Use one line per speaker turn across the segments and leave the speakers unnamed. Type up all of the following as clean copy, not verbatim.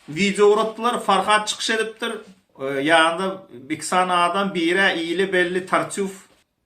video uğrattılar. Farhat çıkış ediptir. Yanında bir sanadan biri iyili belli Tartuf.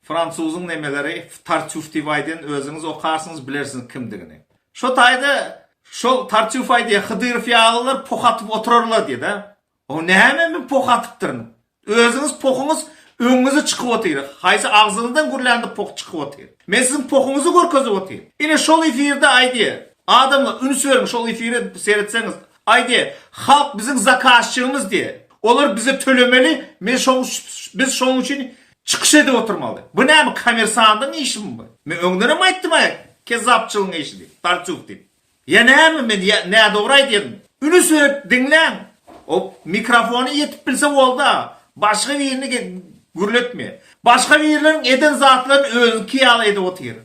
Fransuzun nemeleri Tartuf divayden özünüz okarsınız bilirsiniz kimdigini. Şu tayda şu Tartuf aydiye Hıdırf yağlılar pokatıp otururlar diye de. O ne hemen mi pokatıptırın? Özünüz pokunuz önünüze çıkıp oturuyor. Hayse ağzınızdan gürlendi pok çıkıp oturuyor. Ben sizin pokunuzu görkezip oturuyor. Yine şol ifirde aydiye. Adamla ünü söyleyin şol ifiri seyretseniz. Aydiye halk bizim zakatçığımız diye. Olur bize tölemeli. Biz şunun için çıkış edip oturmalı. Bu ne mi kamersanda ne işim bu? Ben önlere mi ayttım ayak? Kezzapçılığın işi değil. Tartuf değil. Ya ne mi ben ne doğray dedim. Ünü söyleyip dinlen. O mikrofonu yetip bilse oldu. Başka bir yerini gürletme. Başka bir yerlerin eden zatların özü kıyal edip oturuyor.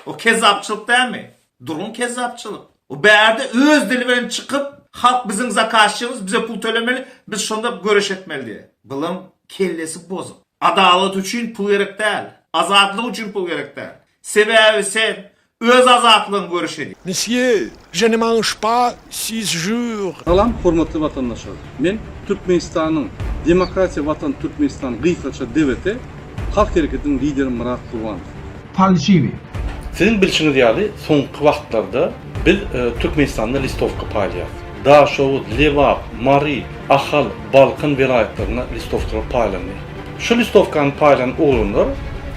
O kezzapçılık değil mi? Durum kezzapçılık. O berde öz dili çıkıp halk bizim zakatçımız bize pul tölemeli. Biz şunda görüş etmeli diye. Bilin kellesi bozuk. Adalet için pul gerek değil. Azatlık için pul gerek değil. Sebebi sen öz azatlığın görüş edin.
Monsieur, je ne mange pas 6 jours.
Salam, hurmatlı vatandaşlar. Men Türkmenistan'ın Demokratiya Vatan Türkmenistan Gıykaça devleti Halk Hareketi'nin lideri Murat Kurbanov.
Falşivi.
Sizin bilişiniz yani son vaxtlarda biz Türkmenistan'da listovka paylayız. Daha şovu Leva, Mari, Ahal, Balkan vilayetlerine listovkalar paylanıyor. Şu listovkanın paylanan oğlunlar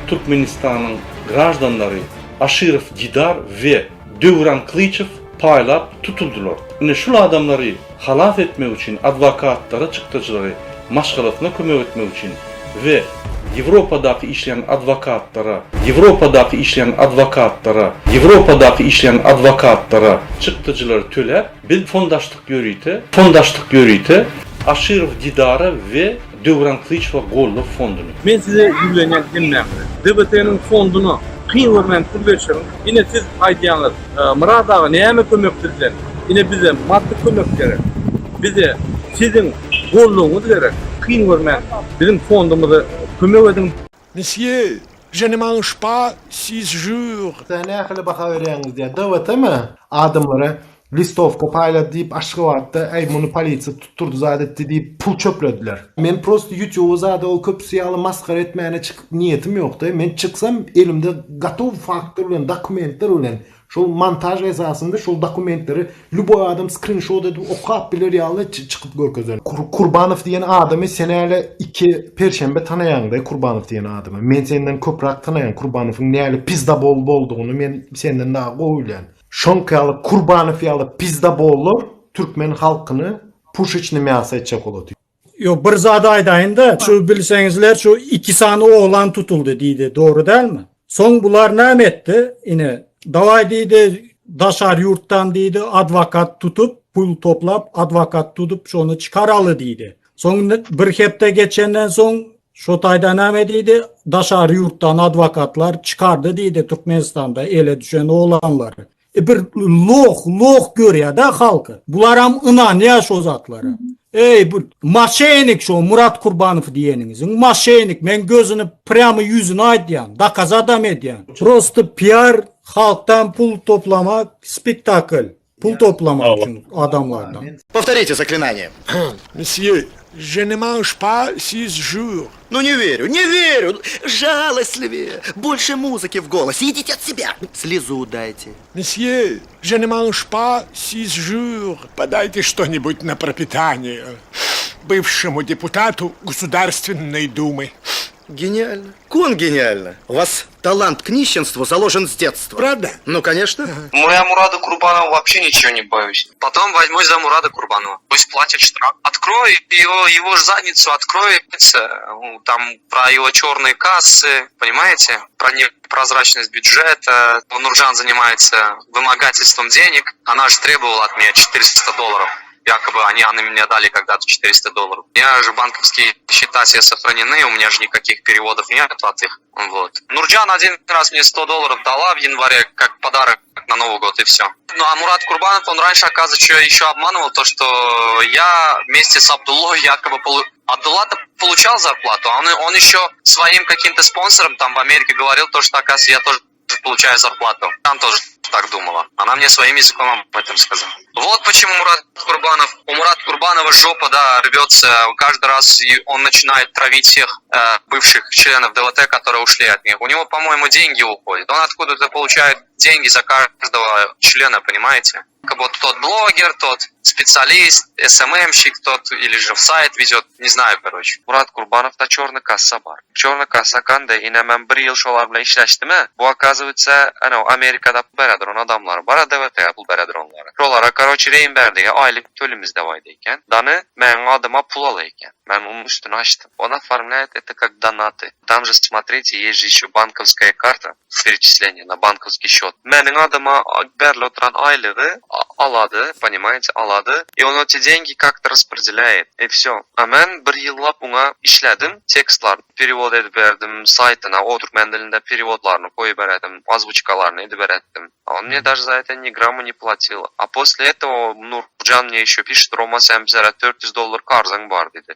Türkmenistan'ın grajdanları Aşirov Didar ve Dövran Kılıçev paylap tutuldular. Yine şu adamları halaf etmek için advokatlara çıktıcıları maşgalatına kömek etmek için ve Avrupa'daki işleyen advokatlara çıktıcıları töler bir fondaşlık görüyte Aşirov Didara ve Dövran Kılıçeva Gollu fondunu.
Men size yüklenen dinlemem. DBT'nin fondunu kıyın vermen türbeşirin. Yine siz aydiyanlar Murat ağa neye mi kömektirdiler? Yine bize maddi kömek gerek. Bize sizin golluğunuz gerek. Kıyın vermen bizim fondumuzu kömek edin.
Monsieur, je ne mange pas 6 jours.
Sen ne akıllı bakıveriyiniz diye. Devlet mi? Adamları listovka payladı deyip aşkı vardı. Ey bunu polisi tutturdu zadetti deyip pul çöplediler. Men prosto YouTube'u zaten o köpsiyalı maskara etmeyene çıkıp niyetim yoktu. Men çıksam elimde gatov faktörlen, dokumentler olan şu montaj esasında şu dokumentleri lüboy adam screenshot edip okuyup bilir yağlı çıkıp görkezler. Kurbanov diyen adamı seneyle 2 perşembe tanıyandı Kurbanov diyen adamı. Men senden köprak tanıyan Kurbanov'un neyli pizda bol olduğunu men senden daha koyulan. Şonkayalı Kurbanov yalı pizda bollar Türkmen halkını puş içine miyasa edecek olur.
Yo bir zada aydayında şu bilsengizler şu 2 sani oğlan tutuldu deydi. Doğru değil mi? Son bular ne etti? Yine davay deydi daşar yurttan deydi advokat tutup pul toplap advokat tutup şunu çıkaralı deydi. Son bir hepte geçenden son şotayda ne deydi daşar yurttan advokatlar çıkardı deydi Türkmenistan'da ele düşen oğlanları. Bir loh görüyor da halkı. Bular inan yaş o zatları. Ey bu maşenik şu Murat Kurbanov diyeninizin maşenik men gözünü prama yüzüne aydiyan dakaz adam ediyan. Prosto PR halktan pul toplamak spektakl. Pul toplamak için adamlardan.
Повторите заклинание.
Monsieur, je ne mange pas 6 jours.
Ну не верю. Жалостливее. Больше музыки в голосе. Идите от себя. Слезу дайте.
Monsieur, je ne mange pas 6 jours. Подайте что-нибудь на пропитание бывшему депутату Государственной Думы.
Гениально. Кон гениально. У вас талант к нищенству заложен с детства.
Правда?
Ну, конечно.
Я Мурада Курбанова вообще ничего не боюсь. Потом возьмусь за Мурада Курбанова. Пусть платит штраф. Открой его же задницу, открой там про его черные кассы, понимаете? Про непрозрачность бюджета. Нуржан занимается вымогательством денег. Она же требовала от меня $400. Якобы они мне дали когда-то $400. У меня же банковские счета все сохранены, у меня же никаких переводов нет от их. Вот. Нурджан один раз мне $100 дала в январе как подарок на Новый год и все. Ну а Мурат Курбанов, он раньше, оказывается, еще обманывал то, что я вместе с Абдуллой якобы Абдулла-то получал зарплату, а он еще своим каким-то спонсорам там в Америке говорил то, что, оказывается, я тоже получаю зарплату. Там тоже так думала. Она мне своим языком об этом сказала. Вот почему у Мурата Курбанова жопа, да, рвется. Каждый раз он начинает травить всех бывших членов ДВТ, которые ушли от них. У него, по-моему, деньги уходят. Он откуда-то получает деньги за каждого члена, понимаете? Как вот тот блогер, тот специалист, СММщик, тот или же в сайт везет, не знаю, короче. Мурат Курбанов'da черный kassa бар. Черный kassa kanda yine ben bir yıl şolar bilen işleştim mi? Bu оказывается, Amerika'da beraber on adamlar var, DVT'ye pul beraber onlara. Şolara, короче, Reimber'deki aylık tölümüz devaydı Danı, ben adıma pul alayken. Ben onun üstünü açtım. Он оформляет это как донаты. Там же, смотрите, есть же еще банковская карта с перечислением на банковский счет. Benim adıma berli oturan aylığı aladı, понимаете, aladı. И он эти деньги как-то распределяет. И все. А ben bir yıllap ona işledim. Tekstlar перевод edip verdim saytına. Otur ben dilinde переводlarını koyup verdim. Озвучкаларını edip verdim. А он мне даже за это ни грамма не платил. А после этого Nurcan мне еще пишет, Roma sen bize $400 karzın var dedi.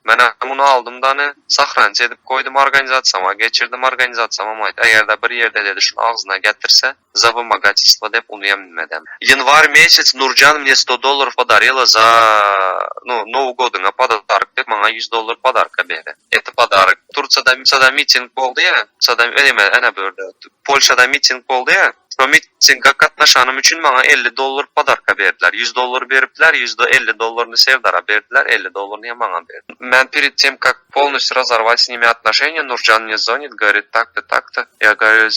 Ben bunu aldım da sakranç edip koydum organizasyama, geçirdim organizasyama. Eğer de bir yerde dedi şunu ağzına getirse, за вымогательство деп onu yeminmedim. Январь месяц Nurcan мне $100 подарила за Новый годыңа подарок деп bana $100 подарка berdi. Это подарок. Турцияда митинг oldu ya, Polşa'da mитинг oldu ya. O mitinge katlaşanım için bana $50 padarka verdiler. $100 veripler, $50'ını Sevdar'a verdiler, $50'ını bana verdiler. Ben перед тем, как полностью разорвать с ними отношения, Нуржан мне звонит, говорит, так-то, так-то. Я говорю,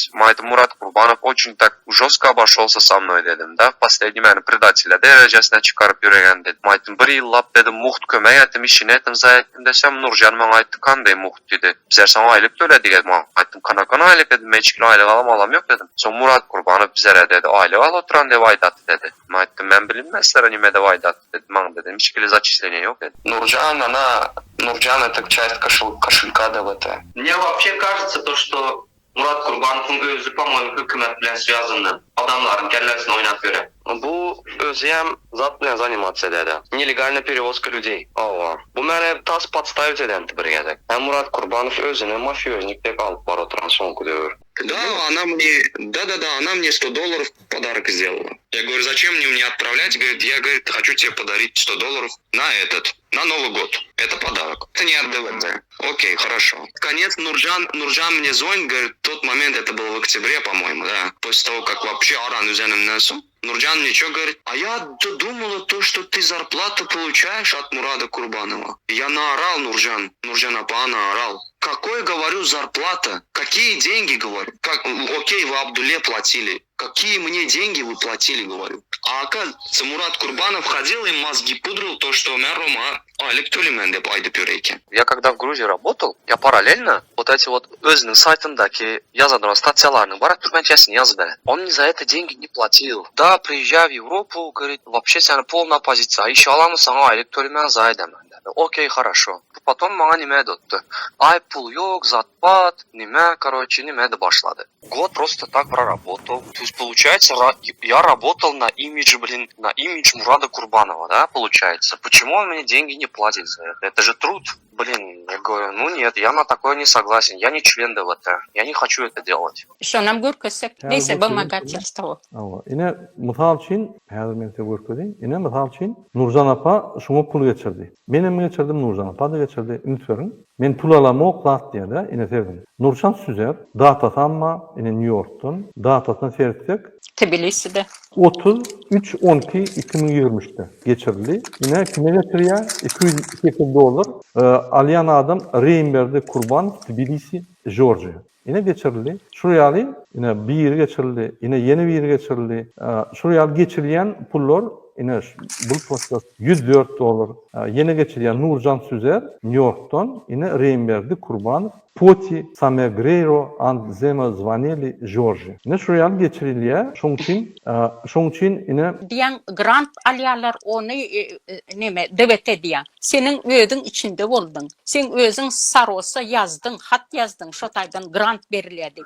Мурат Курбанов очень так жестко обошелся со мной, dedim. Da, в последний yani предателя derecesine çıkarıp yürüyen dedim. Aytım, bir yıllap dedim, muht kömeğe ettim, işini ettim, zaten desem Nurcan bana ayttı, kanday muht dedi. Bizler sana aylık öyle dedim. Aytım, kana aylık dedim, meçkili aylık alam yok dedim. Son Murat Kurbanov bizlere dedi, aylık al oturan dev aydattı dedi. Aytım, ben bilinmezler nime dev aydattı dedim. Bana dedim, meçkili зачисления yok dedim. Нуржан это часть кошелька ДВТ. Мне вообще кажется то, что Murat Kurbanov'un özü, по-моему, hükümet bilen связаны. Adamların kellesini oynat göre. Bu özü hem zat bilen заниматься ededi. Нелегальная перевозка людей. Ава. Bu məni tas подставить edenti bir gedek. Hem Murat Kurbanov özünü mafiyoznik dep alıp var oturan sonku dövür. Да, она мне $100 подарок сделала. Я говорю, зачем мне отправлять? Говорит, я хочу тебе подарить $100 на Новый год. Это подарок. Это не от ДВТ. Окей, хорошо. Конец, Нуржан мне звонит, говорит, в тот момент, это было в октябре, по-моему, да. После того, как вообще Аран üzerine несу. Нуржан мне что говорит? А я думала то, что ты зарплату получаешь от Мурада Курбанова. Я наорал Нуржан апа наорал. Какой, говорю, зарплата? Какие деньги, говорю? Окей, вы Абдуле платили. Какие мне деньги вы платили, говорю. А оказывается, Мурат Курбанов ходил и мозги пудрил то, что Рома деп айтып yürürken. Я когда в Грузии работал, я параллельно вот эти вот özünün сайтындaki yazan статьяларның барак түрменчесini yazып берет. Он мне за это деньги не платил. Да, приезжай в Европу, говорит, вообще сені полная позиция. Еще аламы саңа айлық төлемен за айдамын. Окей, хорошо. Потом мага неме дотты. Ай, пул yok, затпад, неме де башлады. Год просто так проработал. То есть, получается, я работал на имидж Мурада Курбанова, да, получается. Почему он мне деньги не платит за это? Это же труд. Я говорю, нет, я на такое не согласен. Я не член ДВТ. Я не хочу это делать.
Что нам görkesek neyse вымогательство.
Yine misal için, hazır ben size görkedim. Yine misal için Nurcan apa şunu pul geçirdi. Benim geçirdim Nurcan apa da geçirdi. Unutmayın. Men pul alamo klat diye de yine sevdim. Nurcan Süzer data sanma yine New York'tan datasını seyrettik.
Tbilisi'de.
33-12-2023'te geçirdi. Yine kime getiriyor? $200 Alyan adam Reimber'de kurban Tbilisi, Georgia. Yine geçirildi. Şuraya alayım. Yine bir yeri geçirildi. Yine yeni bir yeri geçirildi. Şuraya geçirilen pullar yine bu prosesde $104. Yeni geçirilen Nurcan Süzer New York'tan yine Reimber'de kurban Poti Samegreiro and Zema Zvaneli Georgia. Yine şuraya geçiriliyor. Şun için yine
diyen grant alyalar onu DVT diyen. Senin özün içinde oldun. Sen özün sarosa yazdın, hat yazdın, şotaydan grant veriledi.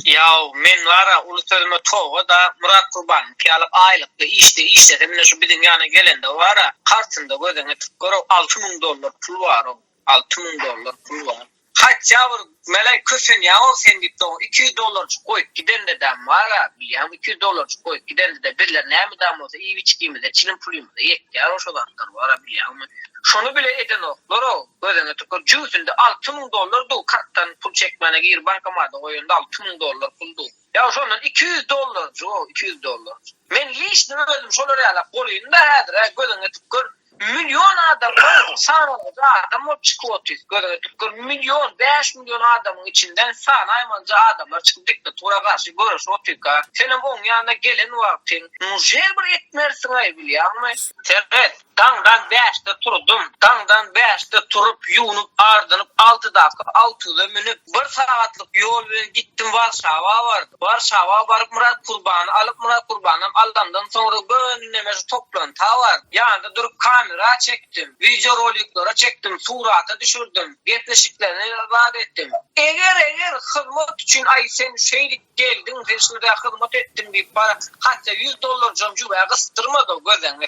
Ya men vara uluslararası toğa da Murat Kurban ki alıp aylıkta işte hemen şu bizim yana gelende vara kartında gözüne tıkkoro $6,000 pul var o. $6,000 pul var. kaç yavur melek kösen ya o sen dip de 200 dolar koyup giden de dam var ha biliyorum 200 dolar koyup giden de birler ne mi dam olsa iyi içkimiz de çilim pulimiz de yek ya o şodanlar var ha biliyorum. Şonu bile eden oklar o. Gözüne tıkır cüzünde 6.000 dolar da karttan pul çekmene gir bankamada oyunda 6.000 dolar puldu. Ya şondan 200 dolar o 200 dolar. Men hiç ne öldüm şoları ala koluyunda hadır ha gözüne tıkır. Milyon adam var. Sanayda adam o çıkıyor. Gözüne tıkır milyon 5 milyon adamın içinden sanaymanca adamlar çıkıp diktatura karşı görüş o tıkka. Senin onun yanına gelen vaktin. Mujer bir etmersin ay biliyor musun? Evet. Dağdan 5'te durdum. Dağdan 5'te turup yunup ardınıp 6 dakika 6'da minip 1 saatlik yol gittim Varşava vardı. Varşava varıp Murat Kurban'ı alıp Murat Kurban'ı aldımdan sonra gönlümüz toplantı var. Yanında durup kamera çektim. Video rolikleri çektim. Surata düşürdüm. Getleşiklerini vaat ettim. Eğer hizmet için ay sen şeylik geldin. Sen şurada hizmet ettim bir para. Hatta 100 dolar cümcüye kıstırmadı o gözden.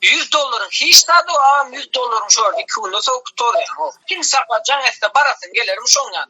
100 dolar hiç tadı ağam 100 dolarım şöyle 2 günde soğuk tutar ya. Kim sapacan etse barasın gelirim şongan.